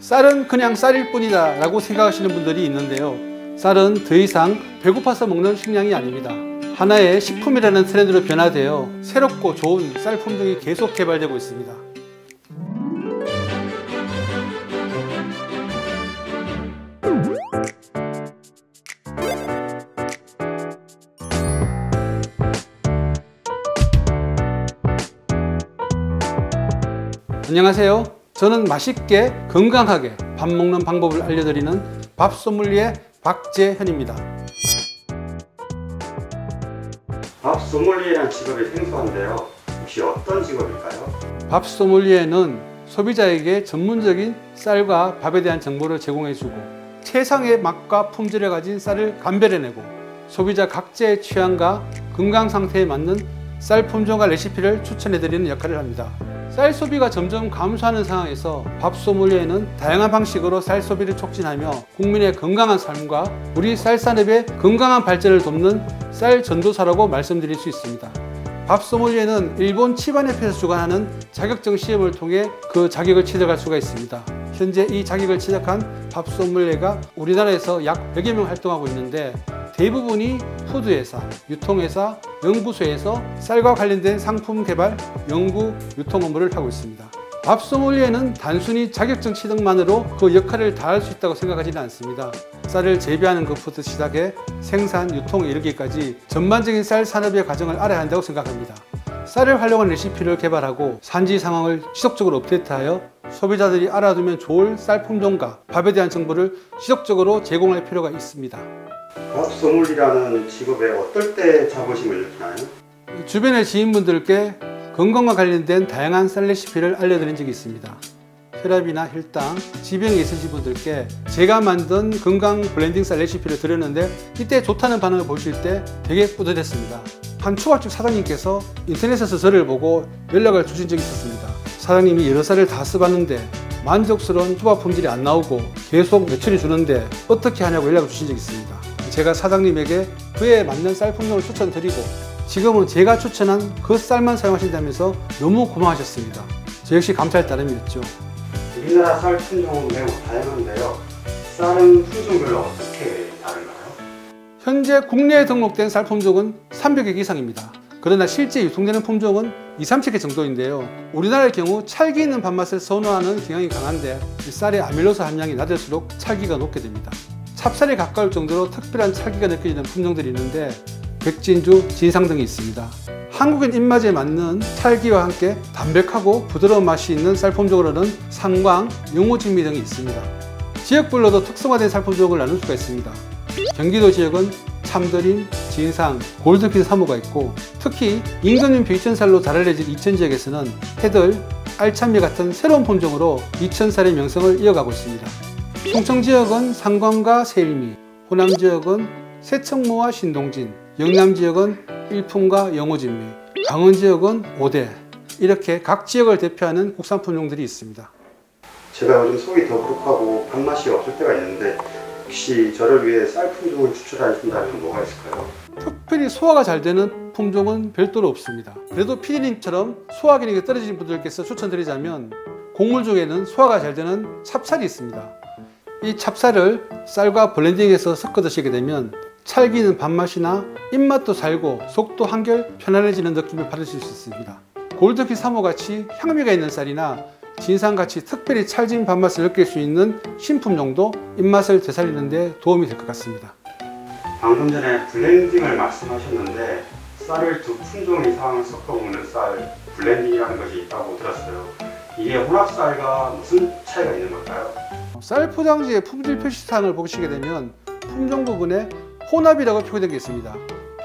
쌀은 그냥 쌀일 뿐이다 라고 생각하시는 분들이 있는데요. 쌀은 더 이상 배고파서 먹는 식량이 아닙니다. 하나의 식품이라는 트렌드로 변화되어 새롭고 좋은 쌀 품종이 계속 개발되고 있습니다. 안녕하세요. 저는 맛있게 건강하게 밥 먹는 방법을 알려드리는 밥 소믈리에 박재현입니다. 밥 소믈리에라는 직업이 생소한데요. 혹시 어떤 직업일까요? 밥 소믈리에는 소비자에게 전문적인 쌀과 밥에 대한 정보를 제공해주고 최상의 맛과 품질을 가진 쌀을 감별해내고 소비자 각자의 취향과 건강 상태에 맞는 쌀 품종과 레시피를 추천해드리는 역할을 합니다. 쌀 소비가 점점 감소하는 상황에서 밥 소믈리에는 다양한 방식으로 쌀 소비를 촉진하며 국민의 건강한 삶과 우리 쌀 산업의 건강한 발전을 돕는 쌀 전도사라고 말씀드릴 수 있습니다. 밥 소믈리에는 일본 치바협회에서 주관하는 자격증 시험을 통해 그 자격을 취득할 수가 있습니다. 현재 이 자격을 취득한 밥 소믈리에가 우리나라에서 약 100여 명 활동하고 있는데 대부분이 푸드회사, 유통회사, 연구소에서 쌀과 관련된 상품 개발, 연구, 유통 업무를 하고 있습니다. 밥 소믈리에는 단순히 자격증 취득만으로 그 역할을 다할 수 있다고 생각하지는 않습니다. 쌀을 재배하는 것부터 시작해 생산, 유통에 이르기까지 전반적인 쌀 산업의 과정을 알아야 한다고 생각합니다. 쌀을 활용한 레시피를 개발하고 산지 상황을 지속적으로 업데이트하여 소비자들이 알아두면 좋을 쌀 품종과 밥에 대한 정보를 지속적으로 제공할 필요가 있습니다. 밥 소믈리라는 직업에 어떨 때 자부심을 느끼나요? 주변의 지인분들께 건강과 관련된 다양한 쌀 레시피를 알려드린 적이 있습니다. 혈압이나 혈당, 지병이 있으신 분들께 제가 만든 건강 블렌딩 쌀 레시피를 드렸는데 이때 좋다는 반응을 보실 때 되게 뿌듯했습니다. 한 초밥집 사장님께서 인터넷에서 저를 보고 연락을 주신 적이 있었습니다. 사장님이 여러 쌀을 다 써봤는데 만족스러운 초밥 품질이 안 나오고 계속 매출이 주는데 어떻게 하냐고 연락을 주신 적이 있습니다. 제가 사장님에게 그에 맞는 쌀 품종을 추천드리고 지금은 제가 추천한 그 쌀만 사용하신다면서 너무 고마워하셨습니다. 저 역시 감사할 따름이었죠. 우리나라 쌀 품종은 매우 다양한데요. 쌀은 품종별로 어떻게 다른가요? 현재 국내에 등록된 쌀 품종은 300개 이상입니다. 그러나 실제 유통되는 품종은 2~30개 정도인데요. 우리나라의 경우 찰기 있는 밥맛을 선호하는 경향이 강한데 쌀의 아밀로스 함량이 낮을수록 찰기가 높게 됩니다. 찹쌀에 가까울 정도로 특별한 찰기가 느껴지는 품종들이 있는데 백진주, 진상 등이 있습니다. 한국인 입맛에 맞는 찰기와 함께 담백하고 부드러운 맛이 있는 쌀 품종으로는 상광, 영호진미 등이 있습니다. 지역별로도 특성화된 쌀 품종을 나눌 수가 있습니다. 경기도 지역은 참드림, 진상, 골드핀 3호가 있고 특히 임금님표 이천쌀로 잘 알려진 이천 지역에서는 해들, 알참미 같은 새로운 품종으로 이천쌀의 명성을 이어가고 있습니다. 충청 지역은 상광과 세일미, 호남 지역은 세청모와 신동진, 영남 지역은 일품과 영호진미, 강원 지역은 오대, 이렇게 각 지역을 대표하는 국산 품종들이 있습니다. 제가 요즘 속이 더부룩하고 밥맛이 없을 때가 있는데 혹시 저를 위해 쌀 품종을 추천하신다면 뭐가 있을까요? 특별히 소화가 잘 되는 품종은 별도로 없습니다. 그래도 피디님처럼 소화 기능이 떨어지는 분들께서 추천드리자면 곡물 중에는 소화가 잘 되는 찹쌀이 있습니다. 이 찹쌀을 쌀과 블렌딩해서 섞어 드시게 되면 찰기 있는 밥맛이나 입맛도 살고 속도 한결 편안해지는 느낌을 받으실 수 있습니다. 골드핀 3호 같이 향미가 있는 쌀이나 진상같이 특별히 찰진 밥맛을 느낄 수 있는 신품종도 입맛을 되살리는 데 도움이 될 것 같습니다. 방금 전에 블렌딩을 말씀하셨는데 쌀을 두 품종 이상 섞어 먹는 쌀 블렌딩이라는 것이 있다고 들었어요. 이게 혼합쌀과 무슨 차이가 있는 걸까요? 쌀 포장지의 품질 표시사항을 보시게 되면 품종 부분에 혼합이라고 표기되어 있습니다.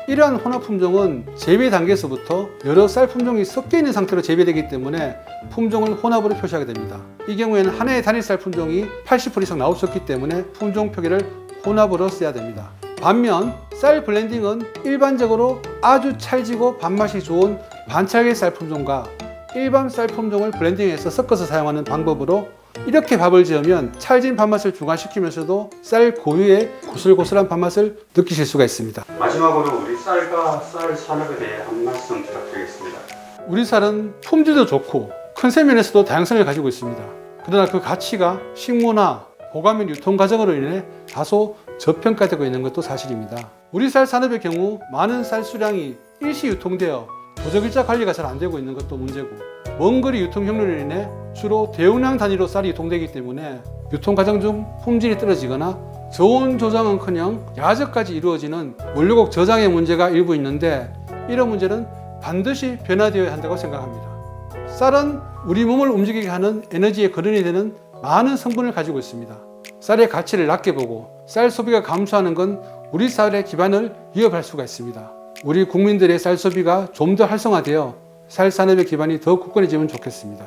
이러한 혼합 품종은 재배 단계에서부터 여러 쌀 품종이 섞여 있는 상태로 재배되기 때문에 품종을 혼합으로 표시하게 됩니다. 이 경우에는 하나의 단일 쌀 품종이 80% 이상 나올 수 없기 때문에 품종 표기를 혼합으로 써야 됩니다. 반면 쌀 블렌딩은 일반적으로 아주 찰지고 밥맛이 좋은 반찰기 쌀 품종과 일반 쌀 품종을 블렌딩해서 섞어서 사용하는 방법으로 이렇게 밥을 지으면 찰진 밥맛을 중화시키면서도 쌀 고유의 고슬고슬한 밥맛을 느끼실 수가 있습니다. 마지막으로 우리 쌀과 쌀 산업에 대해 한 말씀 부탁드리겠습니다. 우리 쌀은 품질도 좋고 컨셉 면에서도 다양성을 가지고 있습니다. 그러나 그 가치가 식문화, 보관 및 유통 과정으로 인해 다소 저평가되고 있는 것도 사실입니다. 우리 쌀 산업의 경우 많은 쌀 수량이 일시 유통되어 도적일자 관리가 잘 안 되고 있는 것도 문제고, 먼 거리 유통 경로로 인해 주로 대용량 단위로 쌀이 유통되기 때문에 유통 과정 중 품질이 떨어지거나 저온 조장은커녕 야적까지 이루어지는 원료곡 저장의 문제가 일부 있는데, 이런 문제는 반드시 변화되어야 한다고 생각합니다. 쌀은 우리 몸을 움직이게 하는 에너지의 근원이 되는 많은 성분을 가지고 있습니다. 쌀의 가치를 낮게 보고 쌀 소비가 감소하는 건 우리 쌀의 기반을 위협할 수가 있습니다. 우리 국민들의 쌀 소비가 좀 더 활성화되어 쌀 산업의 기반이 더 굳건해지면 좋겠습니다.